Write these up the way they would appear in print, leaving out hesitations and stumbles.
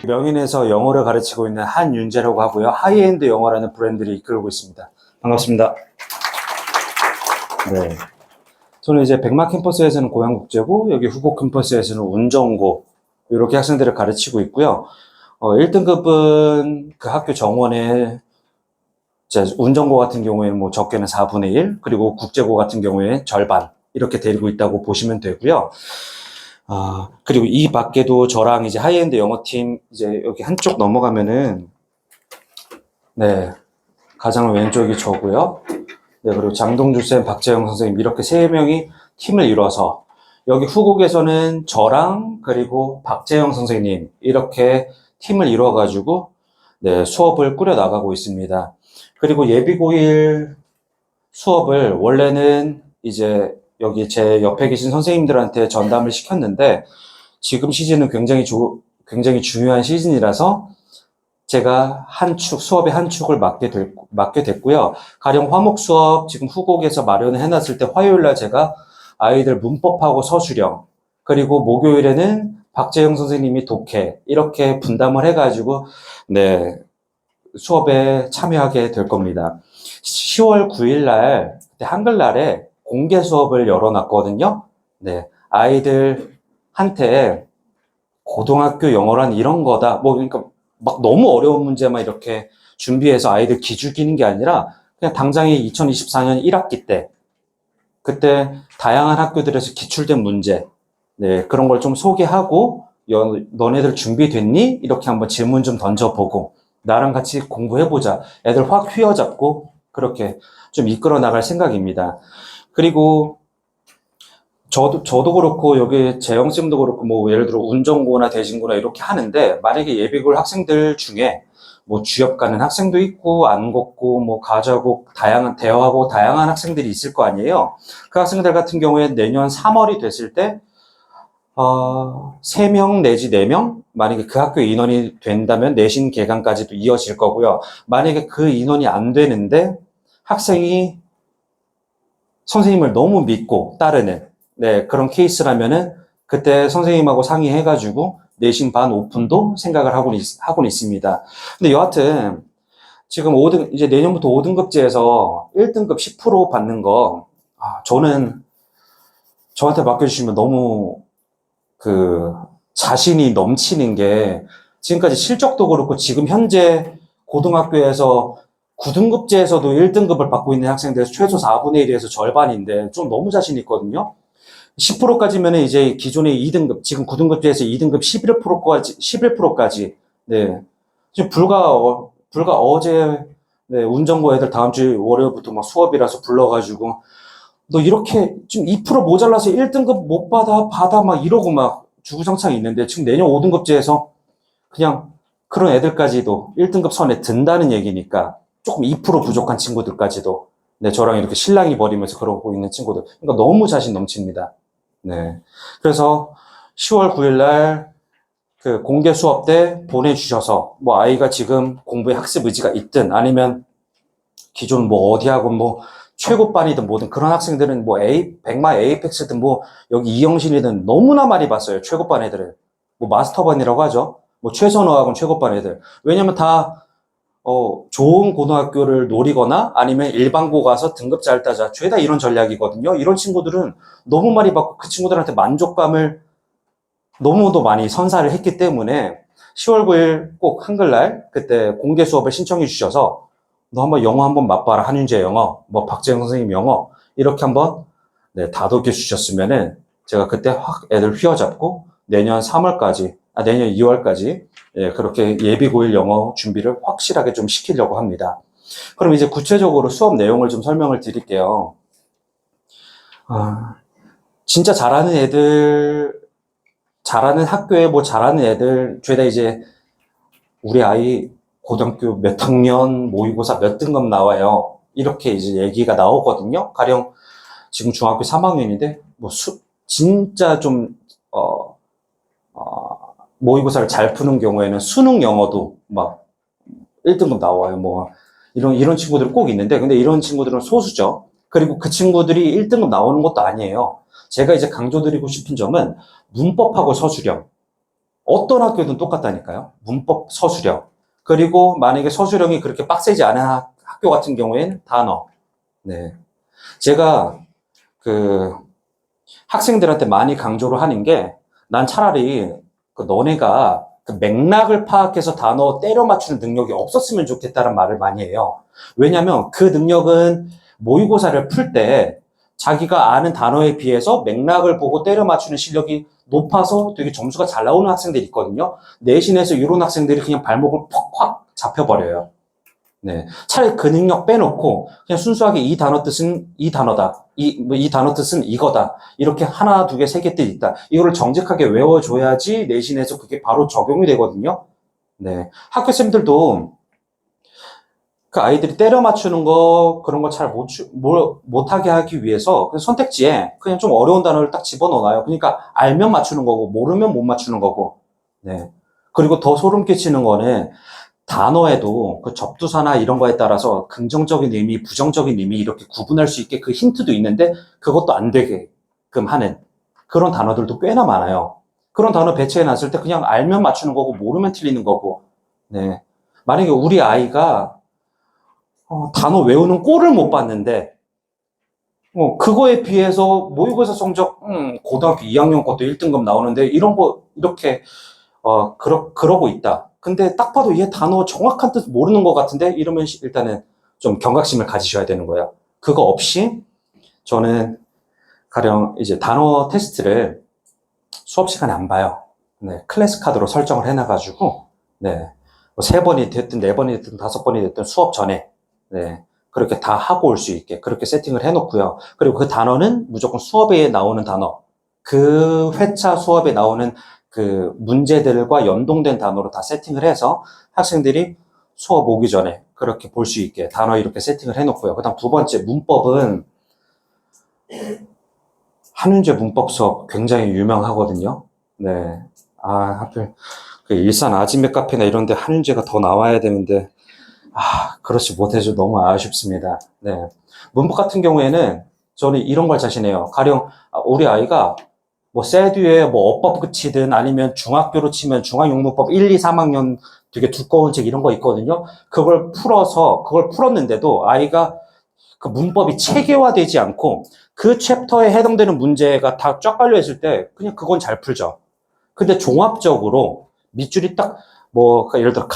명인에서 영어를 가르치고 있는 한윤재라고 하고요. 하이엔드 영어라는 브랜드를 이끌고 있습니다. 반갑습니다. 네. 저는 이제 백마 캠퍼스에서는 고양국제고, 여기 후곡 캠퍼스에서는 운정고, 이렇게 학생들을 가르치고 있고요. 1등급은 그 학교 정원에, 운정고 같은 경우에는 뭐 적게는 4분의 1, 그리고 국제고 같은 경우에 절반, 이렇게 데리고 있다고 보시면 되고요. 그리고 이 밖에도 저랑 이제 하이엔드 영어팀, 이제 여기 한쪽 넘어가면은, 네, 가장 왼쪽이 저고요. 네, 그리고 장동주쌤, 박재영 선생님, 이렇게 세 명이 팀을 이뤄서, 여기 후곡에서는 저랑, 그리고 박재영 선생님, 이렇게 팀을 이뤄가지고, 네, 수업을 꾸려나가고 있습니다. 그리고 예비고1 수업을 원래는 이제 여기 제 옆에 계신 선생님들한테 전담을 시켰는데, 지금 시즌은 굉장히 중요한 시즌이라서 제가 수업의 한 축을 맡게 됐고요. 가령 화목 수업 지금 후곡에서 마련을 해놨을 때 화요일날 제가 아이들 문법하고 서술형, 그리고 목요일에는 박재영 선생님이 독해, 이렇게 분담을 해가지고, 네, 수업에 참여하게 될 겁니다. 10월 9일날, 그때 한글날에 공개 수업을 열어놨거든요. 네, 아이들한테 고등학교 영어란 이런 거다. 그러니까 막 너무 어려운 문제만 이렇게 준비해서 아이들 기죽이는 게 아니라 그냥 당장에 2024년 1학기 때 그때 다양한 학교들에서 기출된 문제, 네, 그런 걸 좀 소개하고 너네들 준비됐니? 이렇게 한번 질문 좀 던져보고 나랑 같이 공부해보자. 애들 확 휘어잡고 그렇게 좀 이끌어 나갈 생각입니다. 그리고 저도 그렇고 여기 재영쌤도 그렇고 뭐 예를 들어 운정고나 대진고나 이렇게 하는데, 만약에 예비고일 학생들 중에 뭐 주협 가는 학생도 있고 안곡고 뭐 가자고 대화고 다양한 학생들이 있을 거 아니에요. 그 학생들 같은 경우에 내년 3월이 됐을 때 3명 내지 4명, 만약에 그 학교 인원이 된다면 내신 개강까지도 이어질 거고요. 만약에 그 인원이 안 되는데 학생이 선생님을 너무 믿고 따르는, 네, 그런 케이스라면은 그때 선생님하고 상의해가지고 내신 반 오픈도 생각을 하고는 있습니다. 근데 여하튼 지금 이제 내년부터 5등급제에서 1등급 10% 받는 거, 저한테 맡겨주시면 너무 자신이 넘치는 게, 지금까지 실적도 그렇고 지금 현재 고등학교에서 9등급제에서도 1등급을 받고 있는 학생들 최소 4분의 1에서 절반인데 좀 너무 자신 있거든요. 10%까지면 이제 기존의 2등급, 지금 9등급제에서 2등급 11%까지, 네. 지금 불과 어제, 네, 운정고 애들 다음 주 월요일부터 막 수업이라서 불러가지고, 너 이렇게 좀 2% 모자라서 1등급 못 받아, 막 이러고 막 주구장창 있는데, 지금 내년 5등급제에서 그냥 그런 애들까지도 1등급 선에 든다는 얘기니까, 조금 2% 부족한 친구들까지도, 네, 저랑 이렇게 실랑이 벌이면서 그러고 있는 친구들. 그러니까 너무 자신 넘칩니다. 네. 그래서 10월 9일날 그 공개 수업 때 보내주셔서, 뭐 아이가 지금 공부에 학습 의지가 있든 아니면 기존 뭐 어디하고 뭐 최고반이든 뭐든 그런 학생들은 뭐 백마 에이펙스든 뭐 여기 이영신이든 너무나 많이 봤어요. 최고반 애들은. 뭐 마스터반이라고 하죠. 뭐 최선어학은 최고반 애들. 왜냐면 다 좋은 고등학교를 노리거나 아니면 일반고 가서 등급 잘 따자. 죄다 이런 전략이거든요. 이런 친구들은 너무 많이 받고 그 친구들한테 만족감을 너무도 많이 선사를 했기 때문에 10월 9일 꼭 한글날 그때 공개 수업을 신청해 주셔서 너 한번 영어 한번 맛봐라. 한윤재 영어, 뭐 박재영 선생님 영어, 이렇게 한번, 네, 다독여 주셨으면은 제가 그때 확 애들 휘어잡고 내년 2월까지 예, 그렇게 예비고1 영어 준비를 확실하게 좀 시키려고 합니다. 그럼 이제 구체적으로 수업 내용을 좀 설명을 드릴게요. 진짜 잘하는 학교에 뭐 잘하는 애들, 죄다 이제 우리 아이 고등학교 몇 학년, 모의고사 몇 등급 나와요. 이렇게 이제 얘기가 나오거든요. 가령 지금 중학교 3학년인데, 뭐 진짜 좀, 모의고사를 잘 푸는 경우에는 수능 영어도 막 1등급 나와요. 뭐, 이런 친구들 꼭 있는데, 근데 이런 친구들은 소수죠. 그리고 그 친구들이 1등급 나오는 것도 아니에요. 제가 이제 강조드리고 싶은 점은 문법하고 서술형. 어떤 학교든 똑같다니까요. 문법 서술형. 그리고 만약에 서술형이 그렇게 빡세지 않은 학교 같은 경우에는 단어. 네. 제가 그 학생들한테 많이 강조를 하는 게, 난 차라리 그 너네가 그 맥락을 파악해서 단어 때려 맞추는 능력이 없었으면 좋겠다는 말을 많이 해요. 왜냐면 그 능력은 모의고사를 풀 때 자기가 아는 단어에 비해서 맥락을 보고 때려 맞추는 실력이 높아서 되게 점수가 잘 나오는 학생들이 있거든요. 내신에서 이런 학생들이 그냥 발목을 퍽확 잡혀버려요. 네. 차라리 그 능력 빼놓고 그냥 순수하게 이 단어 뜻은 이 단어다. 이 단어 뜻은 이거다. 이렇게 하나, 두 개, 세 개 뜻 있다. 이거를 정직하게 외워줘야지 내신에서 그게 바로 적용이 되거든요. 네. 학교쌤들도 그 아이들이 때려 맞추는 거, 그런 거 잘 못하게 하기 위해서 선택지에 그냥 좀 어려운 단어를 딱 집어넣어놔요. 그러니까 알면 맞추는 거고, 모르면 못 맞추는 거고. 네. 그리고 더 소름 끼치는 거는 단어에도 그 접두사나 이런 거에 따라서 긍정적인 의미, 부정적인 의미 이렇게 구분할 수 있게 그 힌트도 있는데 그것도 안 되게끔 하는 그런 단어들도 꽤나 많아요. 그런 단어 배치해 놨을 때 그냥 알면 맞추는 거고 모르면 틀리는 거고. 네. 만약에 우리 아이가 단어 외우는 꼴을 못 봤는데 그거에 비해서 모의고사 성적 고등학교 2학년 것도 1등급 나오는데 이런 거 이렇게 그러고 있다. 근데 딱 봐도 얘 단어 정확한 뜻 모르는 것 같은데? 이러면 일단은 좀 경각심을 가지셔야 되는 거예요. 그거 없이 저는 가령 이제 단어 테스트를 수업 시간에 안 봐요. 네, 클래스 카드로 설정을 해놔가지고, 네, 뭐 3번이 됐든 4번이 됐든 5번이 됐든 수업 전에, 네, 그렇게 다 하고 올 수 있게 그렇게 세팅을 해놓고요. 그리고 그 단어는 무조건 수업에 나오는 단어, 그 회차 수업에 나오는 그 문제들과 연동된 단어로 다 세팅을 해서 학생들이 수업 오기 전에 그렇게 볼 수 있게 단어 이렇게 세팅을 해놓고요. 그 다음 두 번째, 문법은 한윤재 문법 수업 굉장히 유명하거든요. 네. 하필 그 일산 아지매 카페나 이런 데 한윤재가 더 나와야 되는데, 그렇지 못해서 너무 아쉽습니다. 네. 문법 같은 경우에는 저는 이런 걸 자신해요. 가령 우리 아이가 뭐 세듀에 뭐 어법 끝이든 아니면 중학교로 치면 중앙용문법 1, 2, 3학년 되게 두꺼운 책 이런 거 있거든요. 그걸 풀었는데도 아이가 그 문법이 체계화되지 않고 그 챕터에 해당되는 문제가 다 쫙 깔려 있을 때 그냥 그건 잘 풀죠. 근데 종합적으로 밑줄이 딱 뭐 예를 들어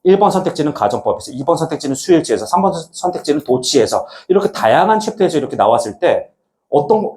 1번 선택지는 가정법에서, 2번 선택지는 수일치에서, 3번 선택지는 도치에서 이렇게 다양한 챕터에서 이렇게 나왔을 때 어떤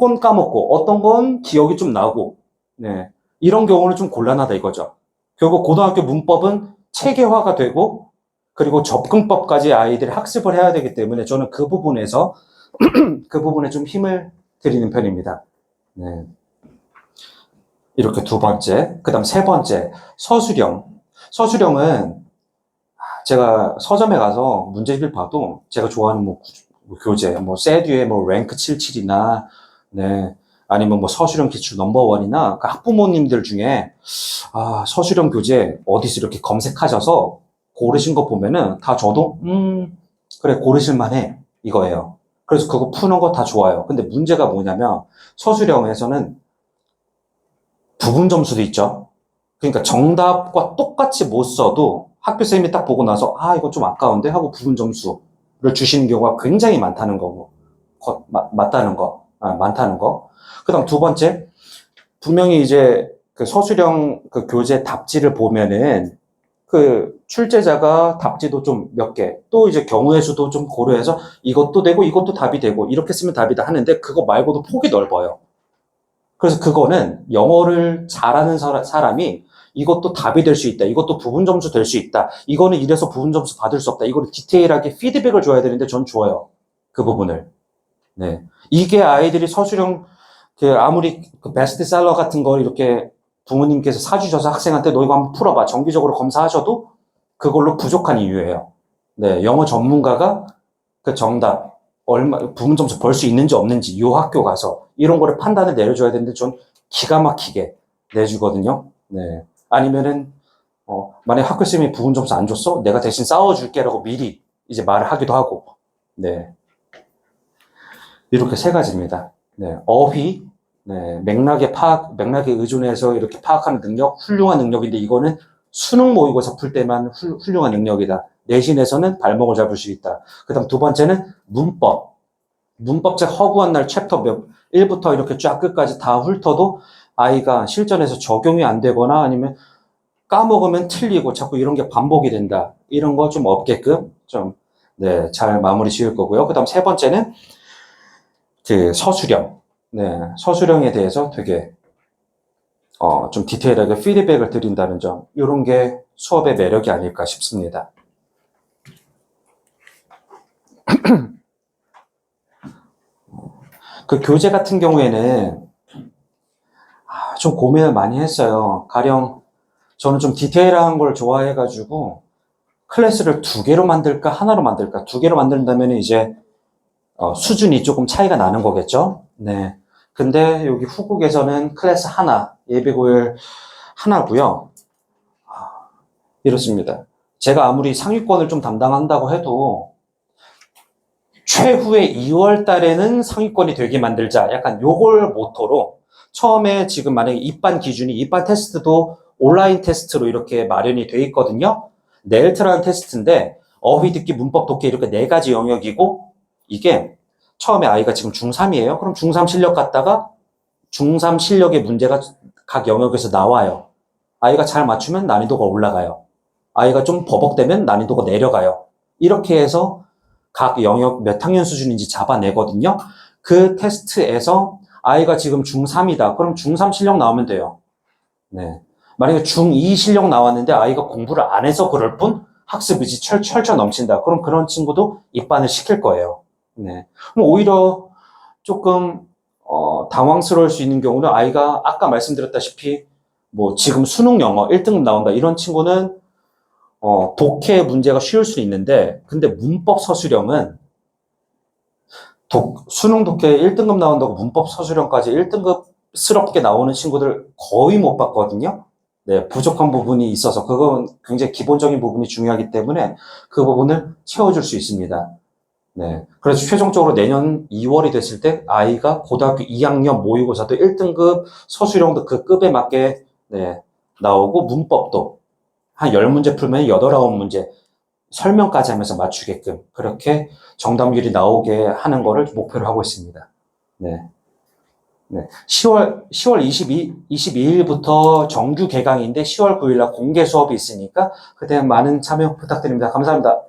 건 까먹고 어떤 건 기억이 좀 나고, 네, 이런 경우는 좀 곤란하다 이거죠. 결국 고등학교 문법은 체계화가 되고 그리고 접근법까지 아이들이 학습을 해야 되기 때문에 저는 그 부분에서 그 부분에 좀 힘을 드리는 편입니다. 네. 이렇게 두 번째, 그 다음 세 번째, 서술형. 서술형은 제가 서점에 가서 문제집을 봐도 제가 좋아하는 뭐 교재, 뭐 세듀의 뭐 랭크 77이나, 네, 아니면 뭐 서술형 기출 넘버원이나 그 학부모님들 중에 서술형 교재 어디서 이렇게 검색하셔서 고르신 거 보면은 다 저도 그래 고르실만해 이거예요. 그래서 그거 푸는 거 다 좋아요. 근데 문제가 뭐냐면 서술형에서는 부분 점수도 있죠. 그러니까 정답과 똑같이 못 써도 학교쌤이 딱 보고 나서 이거 좀 아까운데 하고 부분 점수를 주시는 경우가 굉장히 많다는 거고, 많다는 거. 그 다음 두 번째, 분명히 이제 그 서술형 그 교재 답지를 보면은 그 출제자가 답지도 좀 몇 개, 또 이제 경우의 수도 좀 고려해서 이것도 되고 이것도 답이 되고 이렇게 쓰면 답이다 하는데 그거 말고도 폭이 넓어요. 그래서 그거는 영어를 잘하는 사람이 이것도 답이 될 수 있다. 이것도 부분 점수 될 수 있다. 이거는 이래서 부분 점수 받을 수 없다. 이거를 디테일하게 피드백을 줘야 되는데 전 줘요. 그 부분을. 네. 이게 아이들이 서술형 아무리 그 베스트셀러 같은 걸 이렇게 부모님께서 사주셔서 학생한테 너 이거 한번 풀어봐. 정기적으로 검사하셔도 그걸로 부족한 이유예요. 네. 영어 전문가가 그 정답, 부분 점수 벌 수 있는지 없는지 이 학교 가서 이런 거를 판단을 내려줘야 되는데 전 기가 막히게 내주거든요. 네. 아니면은 만약 학교쌤이 부분 점수 안 줬어? 내가 대신 싸워줄게라고 미리 이제 말을 하기도 하고. 네. 이렇게 세 가지입니다. 네. 어휘, 네, 맥락에 의존해서 이렇게 파악하는 능력, 훌륭한 능력인데 이거는 수능 모의고사 풀 때만 훌륭한 능력이다. 내신에서는 발목을 잡을 수 있다. 그 다음 두 번째는 문법. 문법책 허구한 날 챕터 1부터 이렇게 쫙 끝까지 다 훑어도 아이가 실전에서 적용이 안 되거나 아니면 까먹으면 틀리고 자꾸 이런 게 반복이 된다. 이런 거 좀 없게끔 좀, 네, 잘 마무리 지을 거고요. 그 다음 세 번째는 그 서술형. 네, 서술형에 대해서 되게, 좀 디테일하게 피드백을 드린다는 점. 이런 게 수업의 매력이 아닐까 싶습니다. 그 교재 같은 경우에는 좀 고민을 많이 했어요. 가령 저는 좀 디테일한 걸 좋아해가지고 클래스를 두 개로 만들까 하나로 만들까 두 개로 만든다면 이제 수준이 조금 차이가 나는 거겠죠. 네. 근데 여기 후국에서는 클래스 하나, 예비고일 하나고요. 이렇습니다. 제가 아무리 상위권을 좀 담당한다고 해도 최후의 2월 달에는 상위권이 되게 만들자. 약간 요걸 모토로 처음에 지금 만약에 입반 기준이 입반 테스트도 온라인 테스트로 이렇게 마련이 돼 있거든요. 넬트라는 테스트인데 어휘, 듣기, 문법, 독해 이렇게 네 가지 영역이고 이게 처음에 아이가 지금 중3이에요. 그럼 중3 실력 갖다가 중3 실력의 문제가 각 영역에서 나와요. 아이가 잘 맞추면 난이도가 올라가요. 아이가 좀 버벅대면 난이도가 내려가요. 이렇게 해서 각 영역 몇 학년 수준인지 잡아내거든요. 그 테스트에서 아이가 지금 중3이다. 그럼 중3 실력 나오면 돼요. 네. 만약에 중2 실력 나왔는데 아이가 공부를 안 해서 그럴 뿐 학습 의지 철철 넘친다. 그럼 그런 친구도 입반을 시킬 거예요. 네. 그럼 오히려 조금 당황스러울 수 있는 경우는 아이가 아까 말씀드렸다시피 뭐 지금 수능 영어 1등급 나온다 이런 친구는 독해 문제가 쉬울 수 있는데 근데 문법 서술형은 수능 독해 1등급 나온다고 문법 서술형까지 1등급스럽게 나오는 친구들 거의 못 봤거든요. 네, 부족한 부분이 있어서 그건 굉장히 기본적인 부분이 중요하기 때문에 그 부분을 채워줄 수 있습니다. 네. 그래서 최종적으로 내년 2월이 됐을 때 아이가 고등학교 2학년 모의고사도 1등급 서술형도 그 급에 맞게 네, 나오고 문법도 한 10문제 풀면 8, 9문제 설명까지 하면서 맞추게끔 그렇게 정답률이 나오게 하는 거를 목표로 하고 있습니다. 네. 네. 10월 22일부터 정규 개강인데 10월 9일날 공개 수업이 있으니까 그때 많은 참여 부탁드립니다. 감사합니다.